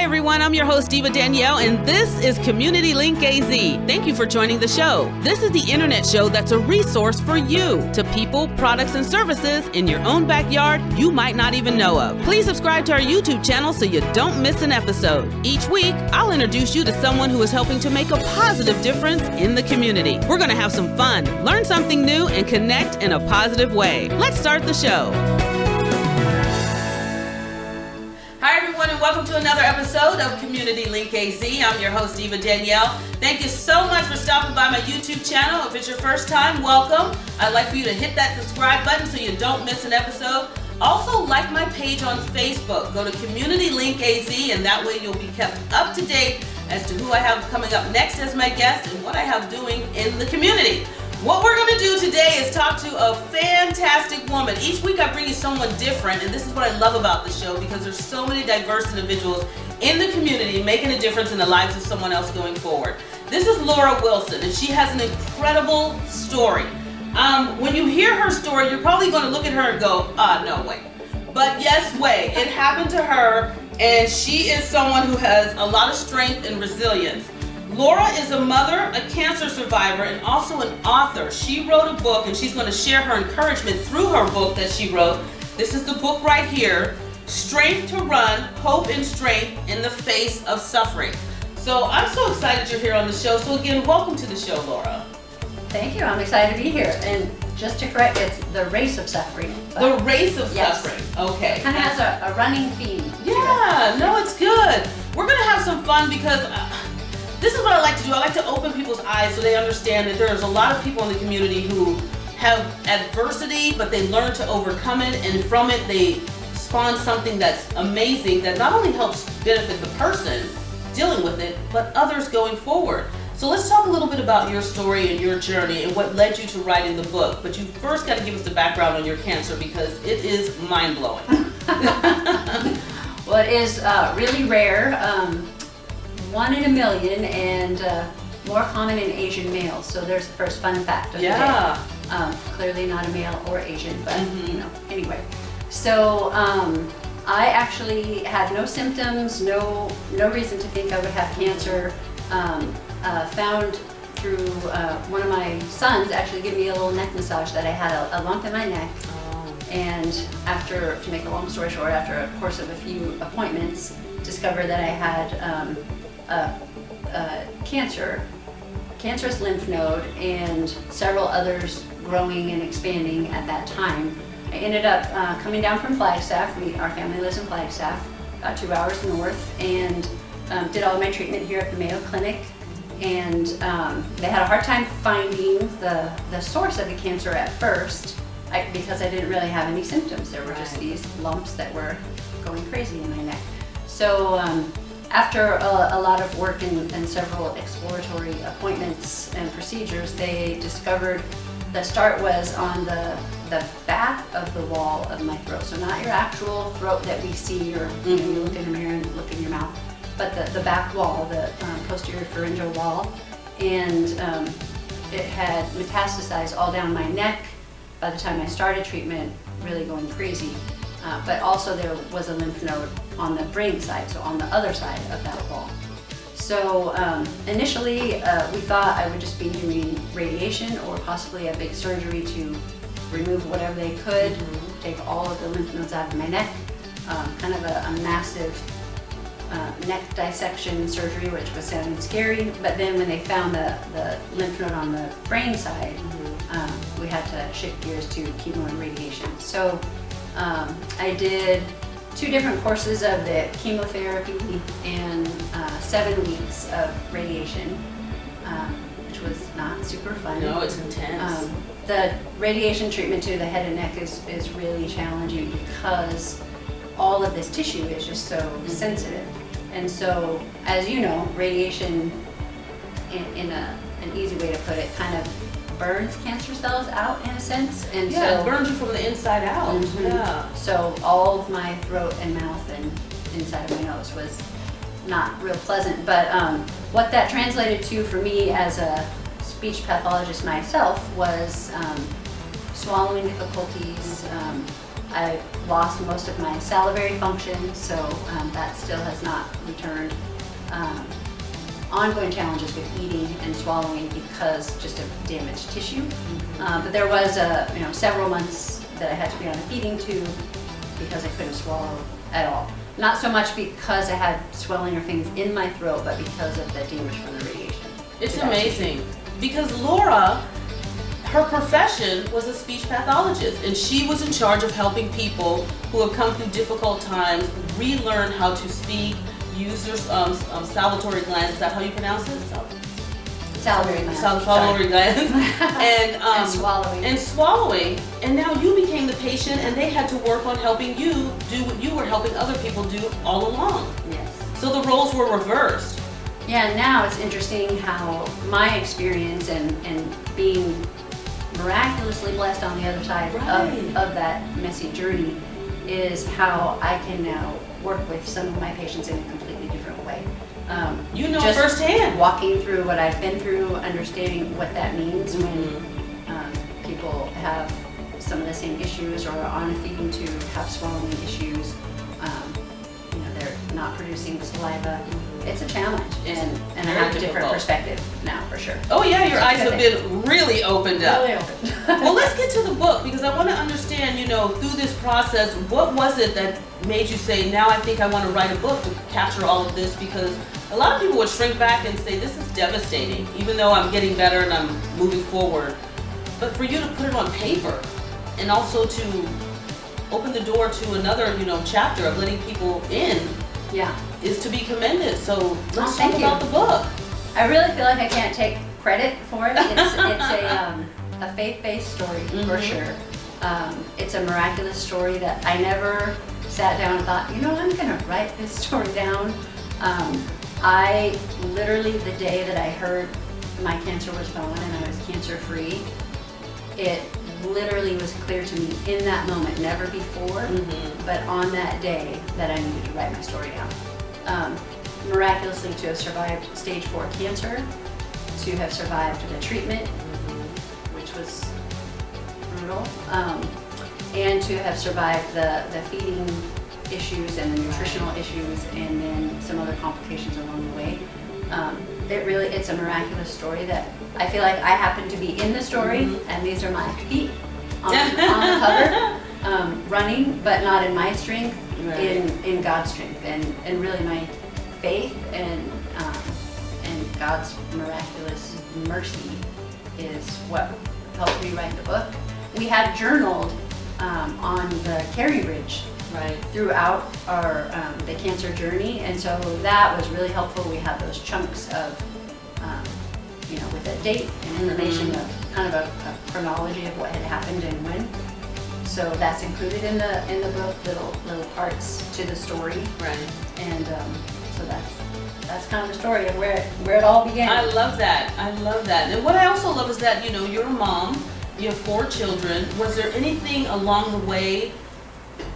Hi everyone, I'm your host Diva Danielle, and this is Community Link AZ. Thank you for joining the show. This is the internet show that's a resource for you to people, products, and services in your own backyard you might not even know of. Please subscribe to our YouTube channel so you don't miss an episode. Each week, I'll introduce you to someone who is helping to make a positive difference in the community. We're going to have some fun, learn something new, and connect in a positive way. Let's start the show. Hi everyone, and welcome to another episode of Community Link AZ. I'm your host Diva Danielle. Thank you so much for stopping by my YouTube channel. If it's your first time, welcome. I'd like for you to hit that subscribe button so you don't miss an episode. Also, like my page on Facebook. Go to Community Link AZ, and that way you'll be kept up to date as to who I have coming up next as my guest and what I have doing in the community. What we're going to do today is talk to a fantastic woman. Each week I bring you someone different, and this is what I love about the show because there's so many diverse individuals in the community making a difference in the lives of someone else going forward. This is Laura Wilson, and she has an incredible story. When you hear her story, you're probably going to look at her and go, no way. But yes way, it happened to her, and she is someone who has a lot of strength and resilience. Laura is a mother, a cancer survivor, and also an author. She wrote a book, and she's going to share her encouragement through her book that she wrote. This is the book right here, Strength to Run, Hope and Strength in the Face of Suffering. So I'm so excited you're here on the show. So again, welcome to the show, Laura. Thank you. I'm excited to be here. And just to correct, it's the race of suffering. The race of yes. suffering. Okay. Kind of has a running theme. Yeah, no, it's good. We're going to have some fun because this is what I like to do. I like to open people's eyes so they understand that there's a lot of people in the community who have adversity, but they learn to overcome it, and from it they spawn something that's amazing that not only helps benefit the person dealing with it, but others going forward. So let's talk a little bit about your story and your journey and what led you to writing the book. But you first got to give us the background on your cancer because it is mind-blowing. Well, it is really rare. 1 in a million, and more common in Asian males. So there's the first fun fact of the day. Clearly not a male or Asian, but you know, anyway. So I actually had no symptoms, no reason to think I would have cancer. Found through one of my sons actually gave me a little neck massage that I had a lump in my neck. And after, to make a long story short, after a course of a few appointments, discovered that I had cancerous lymph node and several others growing and expanding at that time. I ended up coming down from Flagstaff. Our family lives in Flagstaff, about 2 hours north, and did all my treatment here at the Mayo Clinic. And they had a hard time finding the source of the cancer at first because I didn't really have any symptoms. There were just these lumps that were going crazy in my neck. So after a lot of work and several exploratory appointments and procedures, they discovered the start was on the back of the wall of my throat. So not your actual throat that we see, or you know, you look in the mirror and look in your mouth, but the back wall, the posterior pharyngeal wall. And it had metastasized all down my neck by the time I started treatment, really going crazy. But also there was a lymph node on the brain side, so on the other side of that wall. So initially we thought I would just be doing radiation or possibly a big surgery to remove whatever they could, take all of the lymph nodes out of my neck, kind of a massive neck dissection surgery, which was sounding scary. But then when they found the lymph node on the brain side, we had to shift gears to chemo and radiation. So I did 2 different courses of the chemotherapy and 7 weeks of radiation, which was not super fun. No, it's intense. The radiation treatment to the head and neck is really challenging because all of this tissue is just so sensitive. And so, as you know, radiation, in an easy way to put it, kind of burns cancer cells out in a sense. And so it burns you from the inside out. Yeah. So all of my throat and mouth and inside of my nose was not real pleasant. But what that translated to for me as a speech pathologist myself was swallowing difficulties, I lost most of my salivary function, so that still has not returned. Ongoing challenges with eating and swallowing because just of damaged tissue. But there was several months that I had to be on a feeding tube because I couldn't swallow at all. Not so much because I had swelling or things in my throat, but because of the damage from the radiation. It's amazing because Laura, her profession was a speech pathologist, and she was in charge of helping people who have come through difficult times relearn how to speak, use their salivatory glands. Is that how you pronounce it? Salivary glands. Salivatory glands. And swallowing. And swallowing. And now you became the patient, and they had to work on helping you do what you were helping other people do all along. Yes. So the roles were reversed. Yeah, now it's interesting how my experience and being miraculously blessed on the other side of that messy journey is how I can now work with some of my patients in a completely different way. Just firsthand. Walking through what I've been through, understanding what that means when people have some of the same issues or are on a feeding tube, have swallowing issues, they're not producing saliva. It's a challenge, and I have a different perspective now, for sure. Oh yeah, your eyes have been really opened up. Really opened. Well, let's get to the book, because I want to understand, through this process, what was it that made you say, now I think I want to write a book to capture all of this? Because a lot of people would shrink back and say, this is devastating, even though I'm getting better and I'm moving forward. But for you to put it on paper, and also to open the door to another, chapter of letting people in, is to be commended. So let's talk about the book. I really feel like I can't take credit for it. It's a faith-based story, for sure. It's a miraculous story that I never sat down and thought, I'm going to write this story down. I literally, the day that I heard my cancer was gone and I was cancer-free, it literally was clear to me in that moment, never before, but on that day, that I needed to write my story down. Miraculously, to have survived stage 4 cancer, to have survived the treatment, which was brutal, and to have survived the feeding issues and the nutritional issues, and then some other complications along the way. It's a miraculous story that I feel like I happen to be in the story, and these are my feet on the cover, running, but not in my strength, in God's strength, and really my faith and God's miraculous mercy is what helped me write the book. We had journaled on the Carey Bridge throughout our the cancer journey, and so that was really helpful. We had those chunks of with a date and information of kind of a chronology of what had happened and when. So that's included in the book, little parts to the story. And so that's kind of the story of where it all began. I love that. And what I also love is that you're a mom. You have 4 children. Was there anything along the way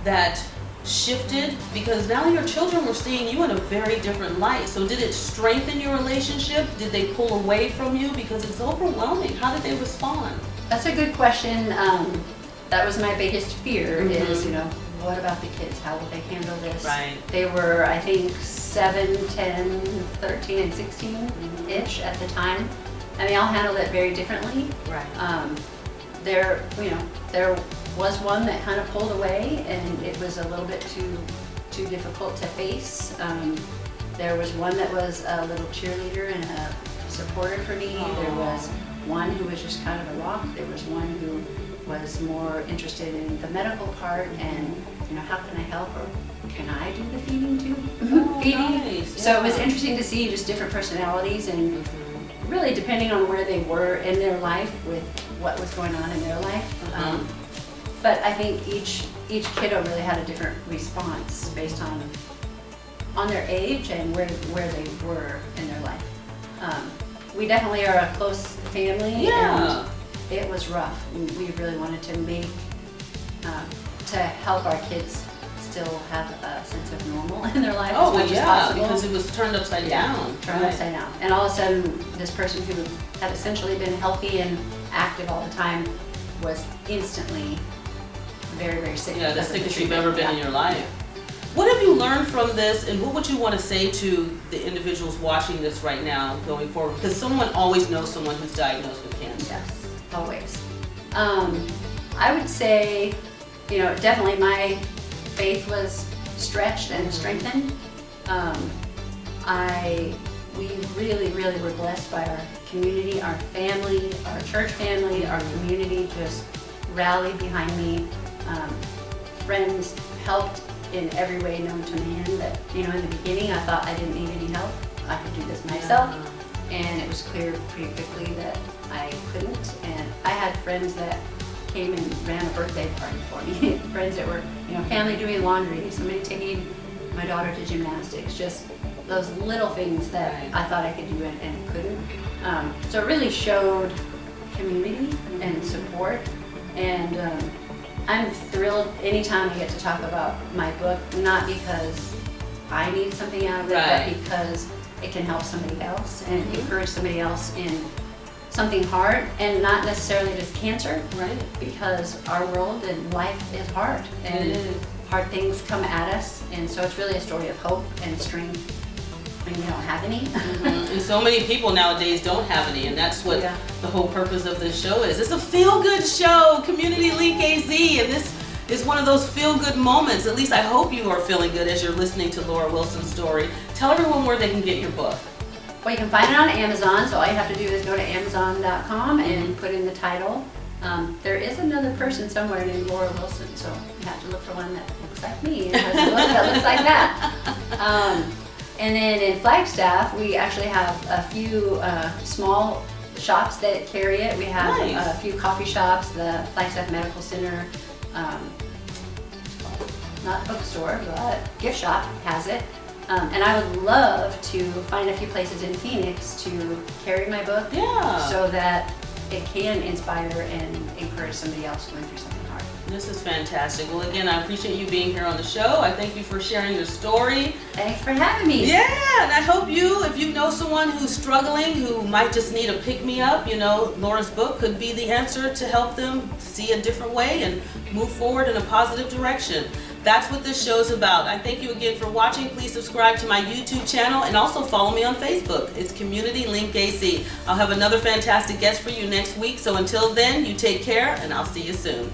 that shifted? Because now your children were seeing you in a very different light. So did it strengthen your relationship? Did they pull away from you? Because it's overwhelming. How did they respond? That's a good question. That was my biggest fear is, what about the kids? How will they handle this? They were, I think, 7, 10, 13, and 16-ish at the time. And they all handled it very differently. There was one that kind of pulled away, and it was a little bit too difficult to face. There was one that was a little cheerleader and a supporter for me. There was one who was just kind of a rock. There was one who was more interested in the medical part and how can I help, or can I do the feeding too? Nice. So it was interesting to see just different personalities, and really depending on where they were in their life with what was going on in their life. But I think each kiddo really had a different response based on their age and where they were in their life. We definitely are a close family, and it was rough. We really wanted to make to help our kids still have a sense of normal in their life as much as possible. Because it was turned upside down. Turned upside down. And all of a sudden, this person who had essentially been healthy and active all the time was instantly very, very sick. Yeah, the because of sickest you've treatment. ever been in your life. What have you learned from this, and what would you want to say to the individuals watching this right now going forward? Because someone always knows someone who's diagnosed with cancer. Yes, always. I would say, definitely my faith was stretched and strengthened. We really, really were blessed by our community, our family, our church family, our community just rallied behind me. Friends helped in every way known to man. That, in the beginning I thought I didn't need any help. I could do this myself. And it was clear pretty quickly that I couldn't. And I had friends that came and ran a birthday party for me. Friends that were, family doing laundry, somebody taking my daughter to gymnastics, just those little things that I thought I could do and couldn't. So it really showed community and support. And I'm thrilled anytime I get to talk about my book, not because I need something out of it, but because it can help somebody else and encourage somebody else in something hard, and not necessarily just cancer, because our world and life is hard, and hard things come at us, and so it's really a story of hope and strength when you don't have any. And so many people nowadays don't have any, and that's what the whole purpose of this show is. It's a feel-good show, Community Link AZ, and this is one of those feel-good moments. At least I hope you are feeling good as you're listening to Laura Wilson's story. Tell everyone where they can get your book. Well, you can find it on Amazon, so all you have to do is go to Amazon.com and put in the title. There is another person somewhere named Laura Wilson, so you have to look for one that looks like me and has a book that looks like that. And then in Flagstaff, we actually have a few small shops that carry it. We have a few coffee shops, the Flagstaff Medical Center, not a bookstore, but gift shop has it. And I would love to find a few places in Phoenix to carry my book so that it can inspire and encourage somebody else going through something hard. This is fantastic. Well, again, I appreciate you being here on the show. I thank you for sharing your story. Thanks for having me. Yeah, and I hope if you know someone who's struggling, who might just need a pick-me-up, Laura's book could be the answer to help them see a different way and move forward in a positive direction. That's what this show is about. I thank you again for watching. Please subscribe to my YouTube channel and also follow me on Facebook. It's Community Link AZ. I'll have another fantastic guest for you next week. So until then, you take care, and I'll see you soon.